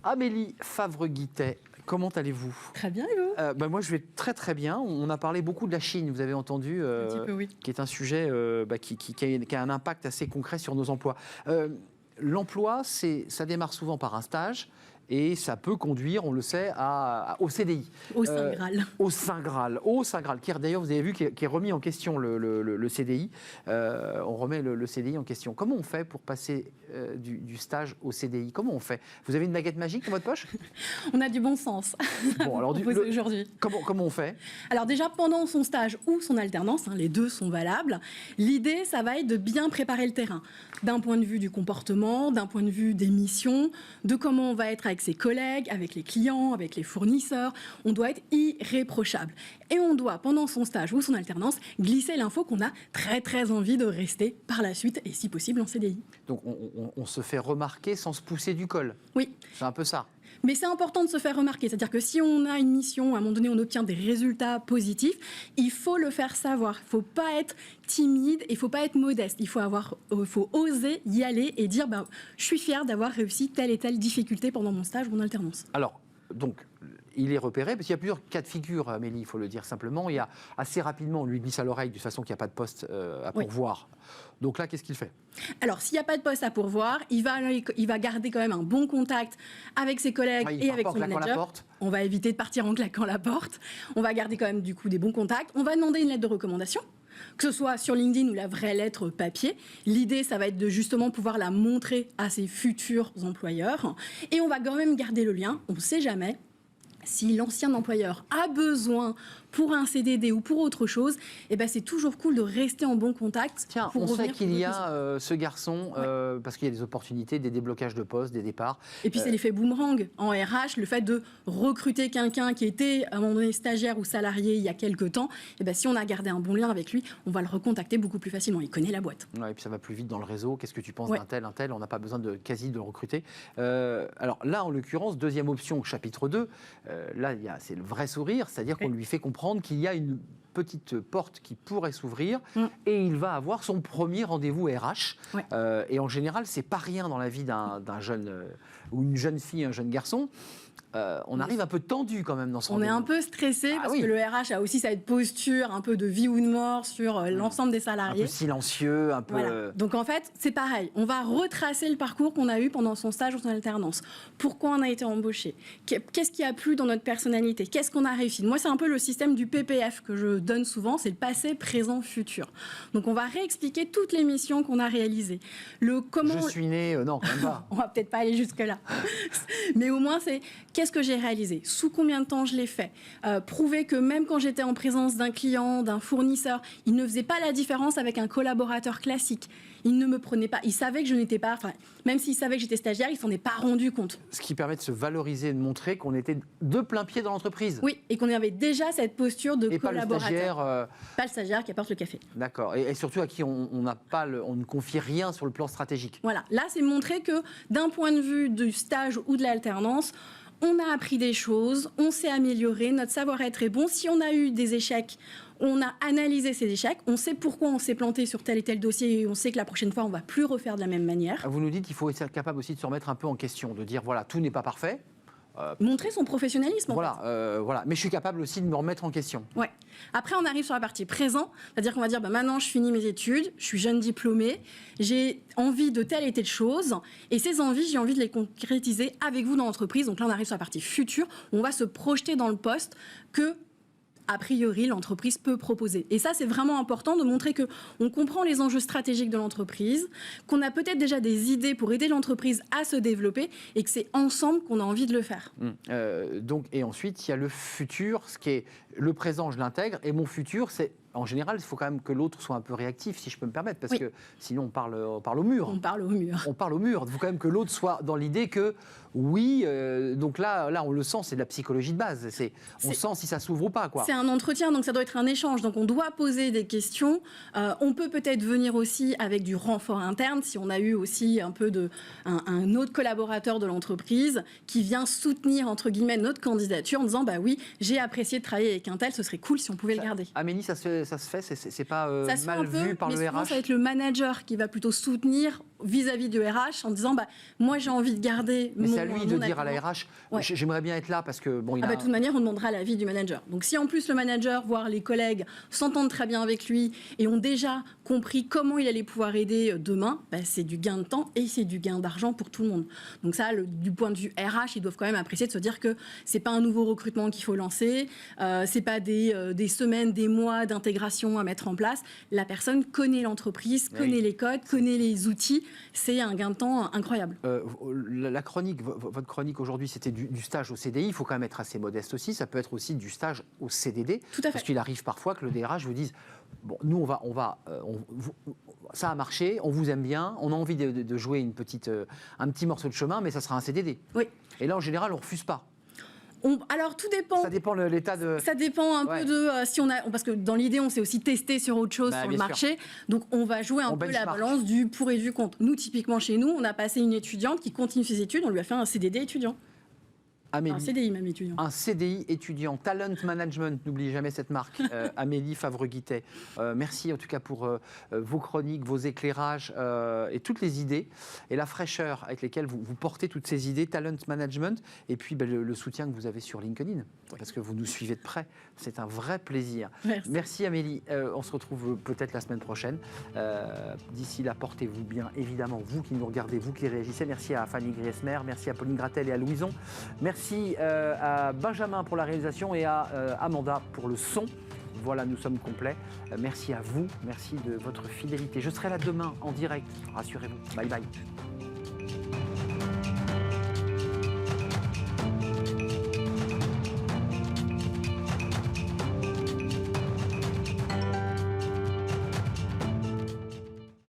Amélie Favre-Guittet, comment allez-vous? Très bien, et vous? Moi, je vais très très bien. On a parlé beaucoup de la Chine, vous avez entendu, Un petit peu, oui. qui est un sujet qui a un impact assez concret sur nos emplois. L'emploi, ça démarre souvent par un stage. Et ça peut conduire, on le sait, au CDI. Au Saint Graal. Au Saint Graal, qui d'ailleurs, vous avez vu, qui est remis en question le CDI. On remet le CDI en question. Comment on fait pour passer du stage au CDI? Comment on fait? Vous avez une baguette magique dans votre poche? On a du bon sens. Bon, alors aujourd'hui. Comment on fait? Alors déjà, pendant son stage ou son alternance, les deux sont valables, l'idée, ça va être de bien préparer le terrain. D'un point de vue du comportement, d'un point de vue des missions, de comment on va être avec ses collègues, avec les clients, avec les fournisseurs. On doit être irréprochable. Et on doit, pendant son stage ou son alternance, glisser l'info qu'on a très très envie de rester par la suite et si possible en CDI. Donc on se fait remarquer sans se pousser du col. Oui. C'est un peu ça. Mais c'est important de se faire remarquer. C'est-à-dire que si on a une mission, à un moment donné, on obtient des résultats positifs, il faut le faire savoir. Il ne faut pas être timide et il ne faut pas être modeste. Il faut oser y aller et dire je suis fier d'avoir réussi telle et telle difficulté pendant mon stage ou mon alternance. Alors, donc, il est repéré, parce qu'il y a plusieurs cas de figure, Amélie, il faut le dire simplement. Il y a assez rapidement, on lui glisse à l'oreille, de toute façon qu'il n'y a pas de poste à pourvoir. Oui. Donc là, qu'est-ce qu'il fait? Alors, s'il n'y a pas de poste à pourvoir, il va garder quand même un bon contact avec ses collègues et avec son manager. On va éviter de partir en claquant la porte. On va garder quand même du coup des bons contacts. On va demander une lettre de recommandation, que ce soit sur LinkedIn ou la vraie lettre papier. L'idée, ça va être de justement pouvoir la montrer à ses futurs employeurs. Et on va quand même garder le lien. On ne sait jamais. Si l'ancien employeur a besoin pour un CDD ou pour autre chose, c'est toujours cool de rester en bon contact. Tiens, on sait qu'il y a ce garçon, parce qu'il y a des opportunités, des déblocages de postes, des départs. Et puis c'est l'effet boomerang en RH, le fait de recruter quelqu'un qui était à un moment donné stagiaire ou salarié il y a quelques temps, si on a gardé un bon lien avec lui, on va le recontacter beaucoup plus facilement. Il connaît la boîte. Ouais, et puis ça va plus vite dans le réseau. Qu'est-ce que tu penses d'un tel, on n'a pas besoin de le recruter. Alors là, en l'occurrence, deuxième option, chapitre 2, là, c'est le vrai sourire, c'est-à-dire qu'on lui fait comprendre qu'il y a une petite porte qui pourrait s'ouvrir et il va avoir son premier rendez-vous RH. Et en général, c'est pas rien dans la vie d'un jeune ou une jeune fille, un jeune garçon. On arrive un peu tendu quand même dans son rendez-vous. On est un peu stressé parce que le RH a aussi cette posture un peu de vie ou de mort sur l'ensemble des salariés. Un peu silencieux, un peu... Voilà. Donc en fait, c'est pareil. On va retracer le parcours qu'on a eu pendant son stage ou son alternance. Pourquoi on a été embauché? Qu'est-ce qui a plu dans notre personnalité? Qu'est-ce qu'on a réussi? Moi, c'est un peu le système du PPF que je donne souvent. C'est le passé, présent, futur. Donc on va réexpliquer toutes les missions qu'on a réalisées. Je suis né... non, quand même pas. On va peut-être pas aller jusque-là. Mais au moins, c'est... Qu'est-ce que j'ai réalisé? Sous combien de temps je l'ai fait? Prouver que même quand j'étais en présence d'un client, d'un fournisseur, il ne faisait pas la différence avec un collaborateur classique. Il ne me prenait pas. Il savait que je n'étais pas... même s'il savait que j'étais stagiaire, il ne s'en est pas rendu compte. Ce qui permet de se valoriser et de montrer qu'on était de plein pied dans l'entreprise. Oui, et qu'on avait déjà cette posture de collaborateur. Pas le stagiaire qui apporte le café. D'accord. Et surtout à qui on ne confie rien sur le plan stratégique. Voilà. Là, c'est montrer que d'un point de vue du stage ou de l'alternance, on a appris des choses, on s'est amélioré, notre savoir-être est bon. Si on a eu des échecs, on a analysé ces échecs, on sait pourquoi on s'est planté sur tel et tel dossier et on sait que la prochaine fois, on ne va plus refaire de la même manière. Vous nous dites qu'il faut être capable aussi de se remettre un peu en question, de dire voilà, tout n'est pas parfait. Montrer son professionnalisme. Voilà. Mais je suis capable aussi de me remettre en question. Ouais. Après, on arrive sur la partie présent, c'est-à-dire qu'on va dire maintenant, je finis mes études, je suis jeune diplômée, j'ai envie de telle et telle chose, et ces envies, j'ai envie de les concrétiser avec vous dans l'entreprise. Donc là, on arrive sur la partie future, où on va se projeter dans le poste que a priori, l'entreprise peut proposer. Et ça, c'est vraiment important de montrer qu'on comprend les enjeux stratégiques de l'entreprise, qu'on a peut-être déjà des idées pour aider l'entreprise à se développer et que c'est ensemble qu'on a envie de le faire. Et ensuite, il y a le futur, ce qui est le présent, je l'intègre, et mon futur, c'est... En général, il faut quand même que l'autre soit un peu réactif, si je peux me permettre, parce que sinon on parle au mur. On parle au mur. On parle au mur. Il faut quand même que l'autre soit dans l'idée que, oui, donc là, on le sent, c'est de la psychologie de base. On sent si ça s'ouvre ou pas, quoi. C'est un entretien, donc ça doit être un échange. Donc on doit poser des questions. On peut peut-être venir aussi avec du renfort interne, si on a eu aussi un peu un autre collaborateur de l'entreprise qui vient soutenir, entre guillemets, notre candidature en disant, oui, j'ai apprécié de travailler avec un tel, ce serait cool si on pouvait le garder. Amélie, ça se ça se fait, c'est pas ça se mal fait un peu, vu par mais le souvent, RH. ça va être le manager qui va plutôt soutenir vis-à-vis du RH en disant moi j'ai envie de garder mais mon. C'est à lui de dire à la agrément. RH, Ouais. j'aimerais bien être là parce que bon, il a. De toute manière, on demandera l'avis du manager. Donc, si en plus le manager, voire les collègues, s'entendent très bien avec lui et ont déjà compris comment il allait pouvoir aider demain, c'est du gain de temps et c'est du gain d'argent pour tout le monde. Donc, ça, du point de vue RH, ils doivent quand même apprécier de se dire que c'est pas un nouveau recrutement qu'il faut lancer, c'est pas des semaines, des mois d'intégration à mettre en place. La personne connaît l'entreprise, connaît les codes, connaît les outils. C'est un gain de temps incroyable. La chronique, votre chronique aujourd'hui, c'était du stage au CDI. Il faut quand même être assez modeste aussi. Ça peut être aussi du stage au CDD. Tout à fait. Parce qu'il arrive parfois que le DRH vous dise bon, nous, ça a marché, on vous aime bien, on a envie de jouer un petit morceau de chemin, mais ça sera un CDD. Oui. Et là, en général, on ne refuse pas. Alors tout dépend. Ça dépend de l'état de. Ça dépend un peu de si on a, parce que dans l'idée on s'est aussi testé sur autre chose sur le marché, donc on va jouer un peu la balance du pour et du contre. Nous typiquement chez nous, on a passé une étudiante qui continue ses études, on lui a fait un CDD étudiant. Amélie, un CDI même étudiant. Un CDI étudiant, Talent Management, n'oubliez jamais cette marque, Amélie Favre-Guittet. Merci en tout cas pour vos chroniques, vos éclairages et toutes les idées et la fraîcheur avec lesquelles vous portez toutes ces idées, Talent Management, et puis le soutien que vous avez sur LinkedIn, parce que vous nous suivez de près. C'est un vrai plaisir. Merci Amélie. On se retrouve peut-être la semaine prochaine. D'ici là, portez-vous bien, évidemment, vous qui nous regardez, vous qui réagissez. Merci à Fanny Griesmer, merci à Pauline Gratel et à Louison. Merci à Benjamin pour la réalisation et à Amanda pour le son. Voilà, nous sommes complets. Merci à vous, merci de votre fidélité. Je serai là demain en direct, rassurez-vous. Bye bye.